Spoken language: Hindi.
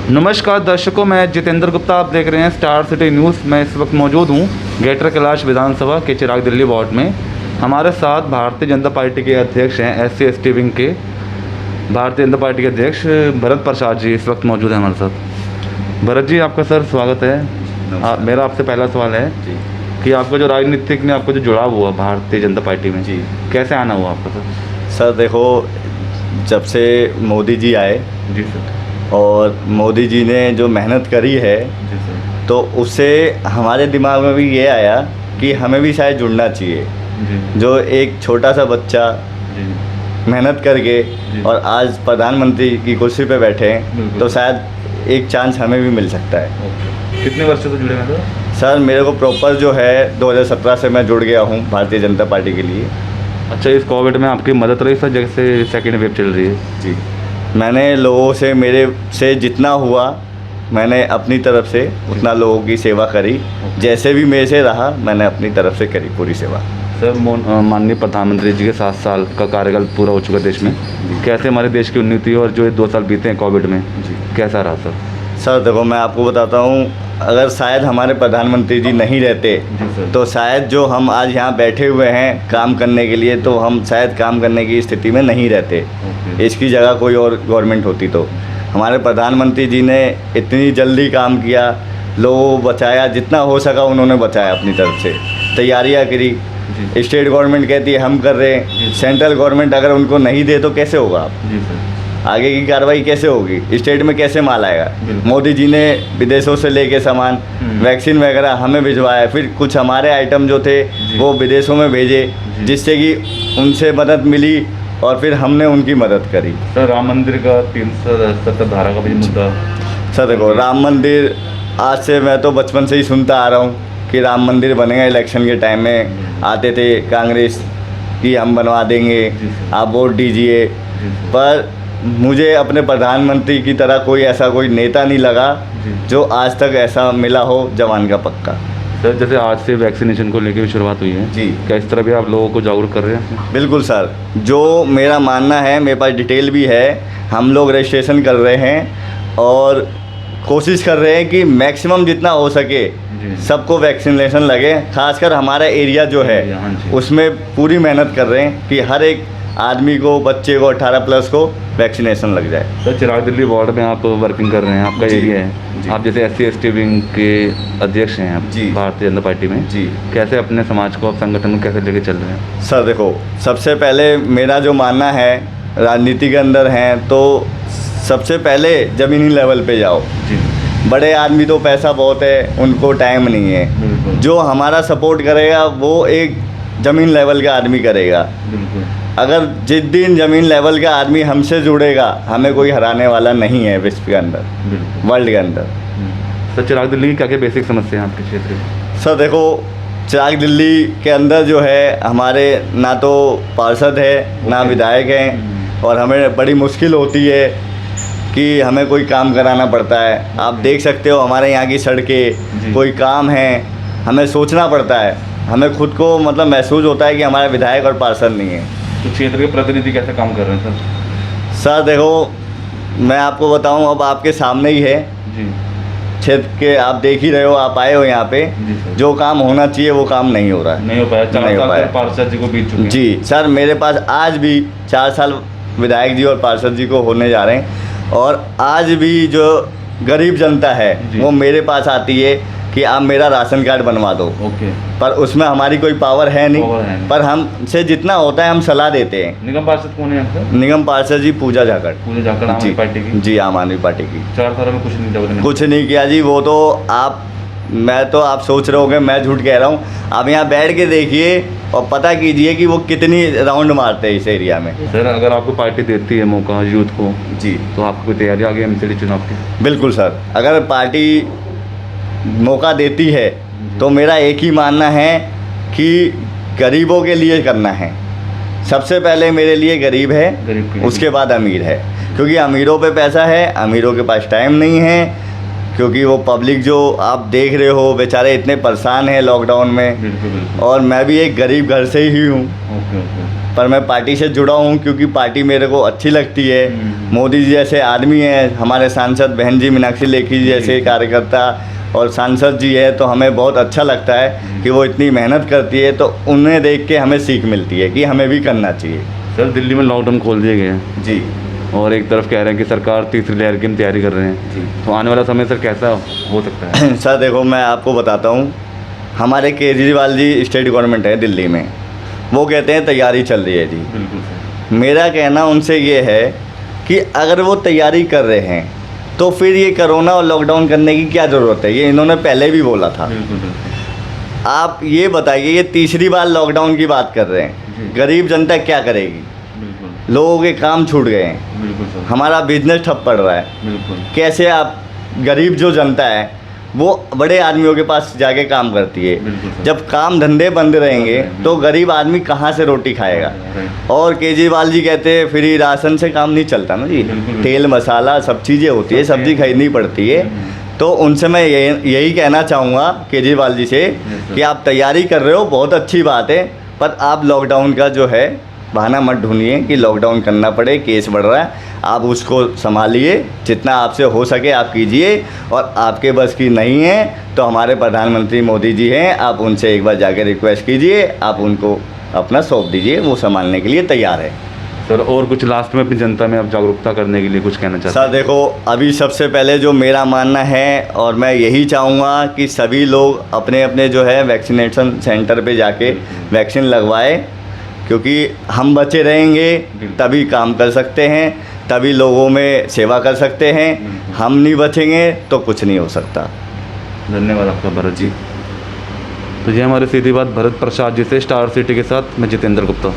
नमस्कार दर्शकों, मैं जितेंद्र गुप्ता। आप देख रहे हैं स्टार सिटी न्यूज़। मैं इस वक्त मौजूद हूँ ग्रेटर कैलाश विधानसभा के चिराग दिल्ली वार्ड में। हमारे साथ भारतीय जनता पार्टी के अध्यक्ष हैं, SC/ST विंग के भारतीय जनता पार्टी के अध्यक्ष भरत प्रसाद जी इस वक्त मौजूद हैं हमारे साथ। भरत जी, आपका सर स्वागत है। मेरा आपसे पहला सवाल है कि आपका जो राजनीतिक में आपका जो जुड़ाव हुआ भारतीय जनता पार्टी में, जी कैसे आना हुआ आपका सर? सर देखो, जब से मोदी जी आए जी सर, और मोदी जी ने जो मेहनत करी है, जी सर, तो उससे हमारे दिमाग में भी ये आया कि हमें भी शायद जुड़ना चाहिए। जी जो एक छोटा सा बच्चा जी मेहनत करके जी। और आज प्रधानमंत्री की कुर्सी पे बैठे हैं, बिल्कुल। तो शायद एक चांस हमें भी मिल सकता है। ओके। कितने वर्षों से जुड़े हैं सर? सर मेरे को प्रॉपर जो है 2017 से मैं जुड़ गया हूँ भारतीय जनता पार्टी के लिए। अच्छा, इस कोविड में आपकी मदद रही सर, जैसे सेकेंड वेव चल रही है? जी, मैंने लोगों से, मेरे से जितना हुआ मैंने अपनी तरफ से उतना लोगों की सेवा करी। जैसे भी मेरे से रहा मैंने अपनी तरफ से करी पूरी सेवा। सर, माननीय प्रधानमंत्री जी के 7 साल का कार्यकाल पूरा हो चुका देश में। कैसे हमारे देश की उन्नति और जो 2 साल बीते हैं कोविड में, जी कैसा रहा सर? सर देखो, मैं आपको बताता हूँ, अगर शायद हमारे प्रधानमंत्री जी नहीं रहते तो शायद जो हम आज यहाँ बैठे हुए हैं काम करने के लिए, तो हम शायद काम करने की स्थिति में नहीं रहते। इसकी जगह कोई और गवर्नमेंट होती तो। हमारे प्रधानमंत्री जी ने इतनी जल्दी काम किया, लोगों को बचाया, जितना हो सका उन्होंने बचाया अपनी तरफ से, तैयारियाँ करी। स्टेट गवर्नमेंट कहती है हम कर रहे हैं, सेंट्रल गवर्नमेंट अगर उनको नहीं दे तो कैसे होगा? जी सर, आगे की कार्रवाई कैसे होगी? स्टेट में कैसे माल आएगा? मोदी जी ने विदेशों से लेके सामान, वैक्सीन वगैरह हमें भिजवाया, फिर कुछ हमारे आइटम जो थे वो विदेशों में भेजे, जिससे कि उनसे मदद मिली और फिर हमने उनकी मदद करी। सर, राम मंदिर का 370 धारा का भी मुद्दा। सर देखो, राम मंदिर आज से, मैं तो बचपन से ही सुनता आ रहा हूँ कि राम मंदिर बनेगा। इलेक्शन के टाइम में आते थे कांग्रेस कि हम बनवा देंगे, आप वोट दीजिए, पर मुझे अपने प्रधानमंत्री की तरह कोई नेता नहीं लगा जो आज तक ऐसा मिला हो जवान का पक्का। सर, जैसे आज से वैक्सीनेशन को लेकर भी शुरुआत हुई है जी, क्या इस तरह भी आप लोगों को जागरूक कर रहे हैं? बिल्कुल सर, जो मेरा मानना है, मेरे पास डिटेल भी है, हम लोग रजिस्ट्रेशन कर रहे हैं और कोशिश कर रहे हैं कि मैक्सिमम जितना हो सके सबको वैक्सीनेशन लगे। खासकर हमारा एरिया जो है उसमें पूरी मेहनत कर रहे हैं कि हर एक आदमी को, बच्चे को, 18 प्लस को वैक्सीनेशन लग जाए। सर, चिराग दिल्ली वार्ड में आप वर्किंग कर रहे हैं, आपका एरिया है, आप जैसे SC/ST विंग के अध्यक्ष हैं आप जी भारतीय जनता पार्टी में। जी, कैसे अपने समाज को, आप संगठन को कैसे लेके चल रहे हैं? सर देखो, सबसे पहले मेरा जो मानना है, राजनीति के अंदर हैं तो सबसे पहले ज़मीनी लेवल पे जाओ। जी, बड़े आदमी तो पैसा बहुत है, उनको टाइम नहीं है। जो हमारा सपोर्ट करेगा वो एक ज़मीन लेवल का आदमी करेगा। बिल्कुल। अगर जिस दिन ज़मीन लेवल का आदमी हमसे जुड़ेगा, हमें कोई हराने वाला नहीं है विश्व के अंदर, वर्ल्ड के अंदर। सर, चिराग दिल्ली की क्या क्या बेसिक समस्या है आपके क्षेत्र में? सर देखो, चिराग दिल्ली के अंदर जो है, हमारे ना तो पार्षद है ना विधायक हैं, और हमें बड़ी मुश्किल होती है कि हमें कोई काम कराना पड़ता है। आप देख सकते हो हमारे यहाँ की सड़कें, कोई काम है, हमें सोचना पड़ता है। हमें खुद को मतलब महसूस होता है कि हमारा विधायक और पार्षद नहीं है। तो क्षेत्र के प्रतिनिधि कैसे काम कर रहे हैं सर? सर देखो, मैं आपको बताऊं, अब आपके सामने ही है जी, क्षेत्र के, आप देख ही रहे हो, आप आए हो यहाँ पे। जो काम होना चाहिए वो काम नहीं हो रहा है, नहीं हो पाया। 4 नहीं हो साल पाया। पार्षद जी को बीत चुके हैं। जी सर, मेरे पास आज भी 4 साल विधायक जी और पार्षद जी को होने जा रहे हैं, और आज भी जो गरीब जनता है वो मेरे पास आती है कि आप मेरा राशन कार्ड बनवा दो। ओके। पर उसमें हमारी कोई पावर है नहीं, पर हमसे जितना होता है हम सलाह देते हैं। निगम पार्षद कौन है आपका? निगम पार्षद जी पूजा जाखड़। पूजा जाखड़, आम आदमी पार्टी की? जी, आम आदमी पार्टी की। 4 सालों में कुछ नहीं डेवलपमेंट? कुछ नहीं किया जी। वो तो आप सोच रहे होंगे मैं झूठ कह रहा हूँ। आप यहाँ बैठ के देखिए और पता कीजिए कि वो कितनी राउंड मारते हैं इस एरिया में। सर, अगर आपको पार्टी देती है मौका यूथ को जी, तो आपको कोई तैयारी आ गई MCD चुनाव की? बिल्कुल सर, अगर पार्टी मौका देती है तो मेरा एक ही मानना है कि गरीबों के लिए करना है। सबसे पहले मेरे लिए गरीब है, उसके बाद अमीर है, क्योंकि अमीरों पे पैसा है, अमीरों के पास टाइम नहीं है, क्योंकि वो पब्लिक जो आप देख रहे हो बेचारे इतने परेशान हैं लॉकडाउन में। बिल्कुल। और मैं भी एक गरीब घर से ही हूँ, पर मैं पार्टी से जुड़ा हूँ क्योंकि पार्टी मेरे को अच्छी लगती है। मोदी जी जैसे आदमी हैं, हमारे सांसद बहन जी मीनाक्षी लेखी जी जैसे कार्यकर्ता और सांसद जी है, तो हमें बहुत अच्छा लगता है कि वो इतनी मेहनत करती है, तो उन्हें देख के हमें सीख मिलती है कि हमें भी करना चाहिए। सर दिल्ली में लॉकडाउन खोल दिए गए हैं जी और एक तरफ कह रहे हैं कि सरकार तीसरी लहर की तैयारी कर रहे हैं जी। तो आने वाला समय सर कैसा हो सकता है? सर देखो, मैं आपको बताता हूँ, हमारे केजरीवाल जी स्टेट गवर्नमेंट है दिल्ली में, वो कहते हैं तैयारी चल रही है जी। बिल्कुल सर। मेरा कहना उनसे ये है कि अगर वो तैयारी कर रहे हैं तो फिर ये कोरोना और लॉकडाउन करने की क्या ज़रूरत है, ये इन्होंने पहले भी बोला था। बिल्कुल बिल्कुल। आप ये बताइए, ये तीसरी बार लॉकडाउन की बात कर रहे हैं, जी। गरीब जनता क्या करेगी? बिल्कुल लोगों के काम छूट गए हैं, बिल्कुल सर। हमारा बिजनेस ठप पड़ रहा है। बिल्कुल कैसे आप, गरीब जो जनता है वो बड़े आदमियों के पास जाके काम करती है। बिल्कुल सर। जब काम धंधे बंद रहेंगे तो गरीब आदमी कहाँ से रोटी खाएगा? राइट। और केजरीवाल जी कहते हैं फ्री राशन से काम नहीं चलता ना जी, बिल्कुल। तेल मसाला सब चीज़ें होती है, सब्जी खरीदनी पड़ती है। तो उनसे मैं यही कहना चाहूँगा केजरीवाल जी से सर। कि आप तैयारी कर रहे हो, बहुत अच्छी बात है, पर आप लॉकडाउन का जो है बहाना मत ढूंढिए कि लॉकडाउन करना पड़े, केस बढ़ रहा है। आप उसको संभालिए, जितना आपसे हो सके आप कीजिए, और आपके बस की नहीं है तो हमारे प्रधानमंत्री मोदी जी हैं, आप उनसे एक बार जाकर रिक्वेस्ट कीजिए, आप उनको अपना सौंप दीजिए, वो संभालने के लिए तैयार है। सर और कुछ लास्ट में अपनी जनता में आप जागरूकता करने के लिए कुछ कहना चाहते सर देखो, अभी सबसे पहले जो मेरा मानना है, और मैं यही चाहूँगा कि सभी लोग अपने अपने जो है वैक्सीनेशन सेंटर पे जाके वैक्सीन लगवाए, क्योंकि हम बचे रहेंगे तभी काम कर सकते हैं, तभी लोगों में सेवा कर सकते हैं। हम नहीं बचेंगे तो कुछ नहीं हो सकता। धन्यवाद आपका भरत जी। तो ये हमारे सीधी बात भरत प्रसाद जी से, स्टार सिटी के साथ मैं जितेंद्र गुप्ता।